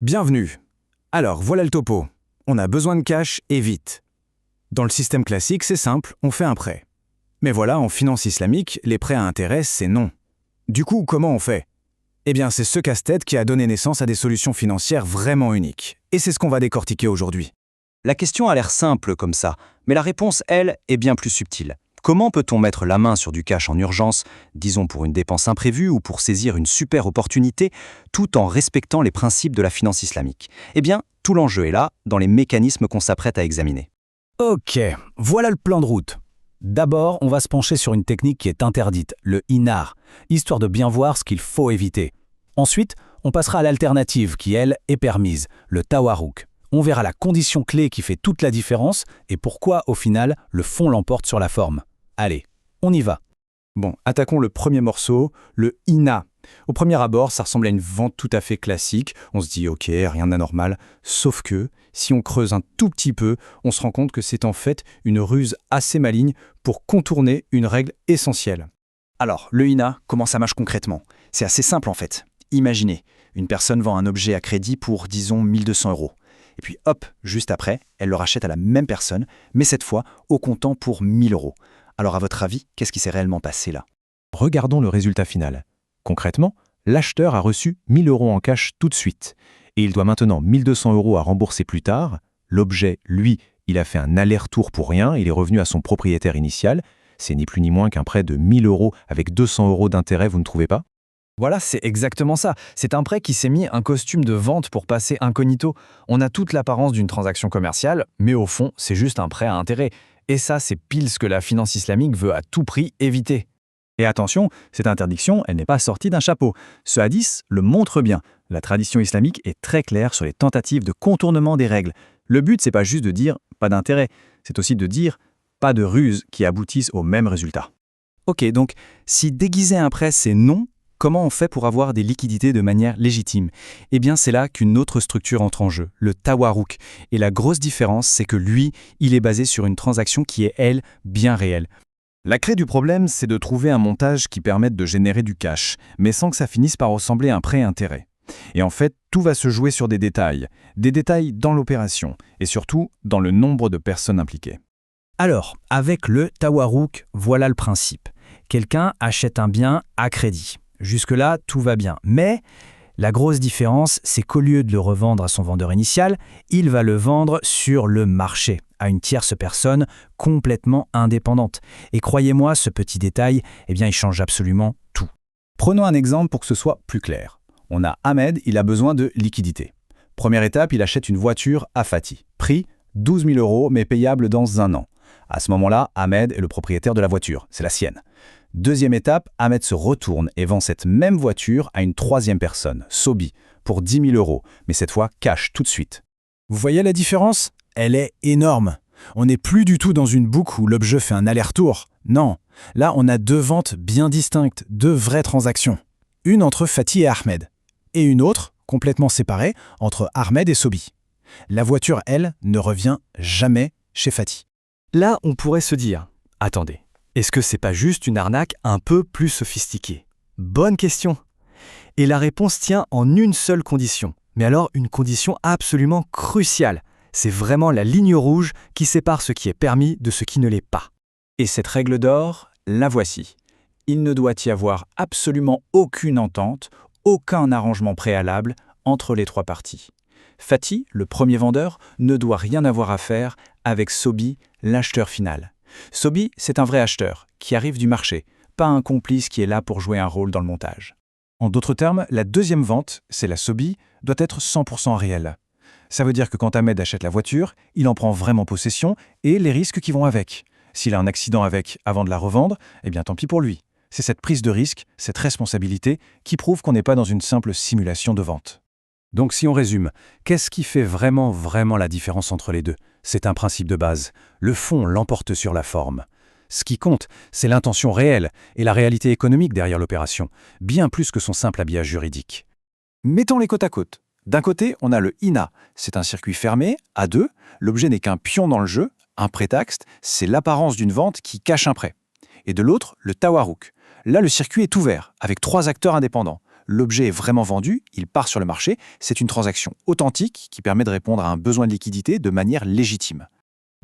Bienvenue. Alors, voilà le topo. On a besoin de cash et vite. Dans le système classique, c'est simple, on fait un prêt. Mais voilà, en finance islamique, les prêts à intérêt, c'est non. Du coup, comment on fait? Eh bien, c'est ce casse-tête qui a donné naissance à des solutions financières vraiment uniques. Et c'est ce qu'on va décortiquer aujourd'hui. La question a l'air simple comme ça, mais la réponse, elle, est bien plus subtile. Comment peut-on mettre la main sur du cash en urgence, disons pour une dépense imprévue ou pour saisir une super opportunité, tout en respectant les principes de la finance islamique? Eh bien, tout l'enjeu est là, dans les mécanismes qu'on s'apprête à examiner. Ok, voilà le plan de route. D'abord, on va se pencher sur une technique qui est interdite, le INAR, histoire de bien voir ce qu'il faut éviter. Ensuite, on passera à l'alternative qui, elle, est permise, le tawarruk. On verra la condition clé qui fait toute la différence et pourquoi, au final, le fond l'emporte sur la forme. Allez, on y va. Bon, attaquons le premier morceau, le INA. Au premier abord, ça ressemble à une vente tout à fait classique. On se dit, ok, rien d'anormal. Sauf que, si on creuse un tout petit peu, on se rend compte que c'est en fait une ruse assez maligne pour contourner une règle essentielle. Alors, le INA, comment ça marche concrètement? C'est assez simple en fait. Imaginez, une personne vend un objet à crédit pour, disons, 1200 euros. Et puis hop, juste après, elle le rachète à la même personne, mais cette fois au comptant pour 1000 euros. Alors à votre avis, qu'est-ce qui s'est réellement passé là? Regardons le résultat final. Concrètement, l'acheteur a reçu 1000 euros en cash tout de suite, et il doit maintenant 1200 euros à rembourser plus tard. L'objet, lui, il a fait un aller-retour pour rien, il est revenu à son propriétaire initial. C'est ni plus ni moins qu'un prêt de 1000 euros avec 200 euros d'intérêt, vous ne trouvez pas? Voilà, c'est exactement ça. C'est un prêt qui s'est mis un costume de vente pour passer incognito. On a toute l'apparence d'une transaction commerciale, mais au fond, c'est juste un prêt à intérêt. Et ça, c'est pile ce que la finance islamique veut à tout prix éviter. Et attention, cette interdiction, elle n'est pas sortie d'un chapeau. Ce hadith le montre bien. La tradition islamique est très claire sur les tentatives de contournement des règles. Le but, c'est pas juste de dire pas d'intérêt, c'est aussi de dire pas de ruse qui aboutissent au même résultat. Ok, donc si déguiser un prêt, c'est non, comment on fait pour avoir des liquidités de manière légitime? Eh bien, c'est là qu'une autre structure entre en jeu, le tawarruk. Et la grosse différence, c'est que lui, il est basé sur une transaction qui est, elle, bien réelle. La clé du problème, c'est de trouver un montage qui permette de générer du cash, mais sans que ça finisse par ressembler à un prêt-intérêt. Et en fait, tout va se jouer sur des détails dans l'opération, et surtout dans le nombre de personnes impliquées. Alors, avec le tawarruk, voilà le principe. Quelqu'un achète un bien à crédit. Jusque-là, tout va bien. Mais la grosse différence, c'est qu'au lieu de le revendre à son vendeur initial, il va le vendre sur le marché, à une tierce personne complètement indépendante. Et croyez-moi, ce petit détail, il change absolument tout. Prenons un exemple pour que ce soit plus clair. On a Ahmed, il a besoin de liquidité. Première étape, il achète une voiture à Fatih. Prix 12 000 euros, mais payable dans 1 an. À ce moment-là, Ahmed est le propriétaire de la voiture, c'est la sienne. Deuxième étape, Ahmed se retourne et vend cette même voiture à une troisième personne, Sobi, pour 10 000 euros, mais cette fois cash tout de suite. Vous voyez la différence? Elle est énorme. On n'est plus du tout dans une boucle où l'objet fait un aller-retour. Non, là on a deux ventes bien distinctes, deux vraies transactions. Une entre Fatih et Ahmed, et une autre, complètement séparée, entre Ahmed et Sobi. La voiture, elle, ne revient jamais chez Fatih. Là, on pourrait se dire, attendez, est-ce que c'est pas juste une arnaque un peu plus sophistiquée? Bonne question. Et la réponse tient en une seule condition. Mais alors, une condition absolument cruciale. C'est vraiment la ligne rouge qui sépare ce qui est permis de ce qui ne l'est pas. Et cette règle d'or, la voici. Il ne doit y avoir absolument aucune entente, aucun arrangement préalable entre les trois parties. Fatih, le premier vendeur, ne doit rien avoir à faire avec Sobi, l'acheteur final. Sobi, c'est un vrai acheteur qui arrive du marché, pas un complice qui est là pour jouer un rôle dans le montage. En d'autres termes, la deuxième vente, c'est la Sobi, doit être 100% réelle. Ça veut dire que quand Ahmed achète la voiture, il en prend vraiment possession et les risques qui vont avec. S'il a un accident avec avant de la revendre, eh bien tant pis pour lui. C'est cette prise de risque, cette responsabilité qui prouve qu'on n'est pas dans une simple simulation de vente. Donc si on résume, qu'est-ce qui fait vraiment la différence entre les deux? C'est un principe de base. Le fond l'emporte sur la forme. Ce qui compte, c'est l'intention réelle et la réalité économique derrière l'opération, bien plus que son simple habillage juridique. Mettons-les côte à côte. D'un côté, on a le INA. C'est un circuit fermé, à deux. L'objet n'est qu'un pion dans le jeu. Un prétexte, c'est l'apparence d'une vente qui cache un prêt. Et de l'autre, le tawarruk. Là, le circuit est ouvert, avec 3 acteurs indépendants. l'objet est vraiment vendu, il part sur le marché, c'est une transaction authentique qui permet de répondre à un besoin de liquidité de manière légitime.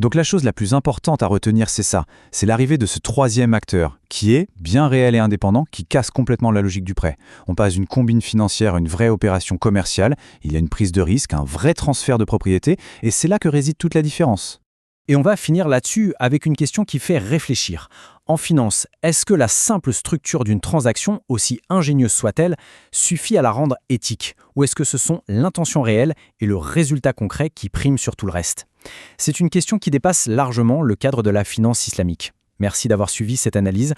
Donc la chose la plus importante à retenir, c'est ça. C'est l'arrivée de ce troisième acteur, qui est bien réel et indépendant, qui casse complètement la logique du prêt. On passe d'une combine financière à une vraie opération commerciale, il y a une prise de risque, un vrai transfert de propriété, et c'est là que réside toute la différence. Et on va finir là-dessus avec une question qui fait réfléchir. En finance, est-ce que la simple structure d'une transaction, aussi ingénieuse soit-elle, suffit à la rendre éthique? Ou est-ce que ce sont l'intention réelle et le résultat concret qui priment sur tout le reste? C'est une question qui dépasse largement le cadre de la finance islamique. Merci d'avoir suivi cette analyse.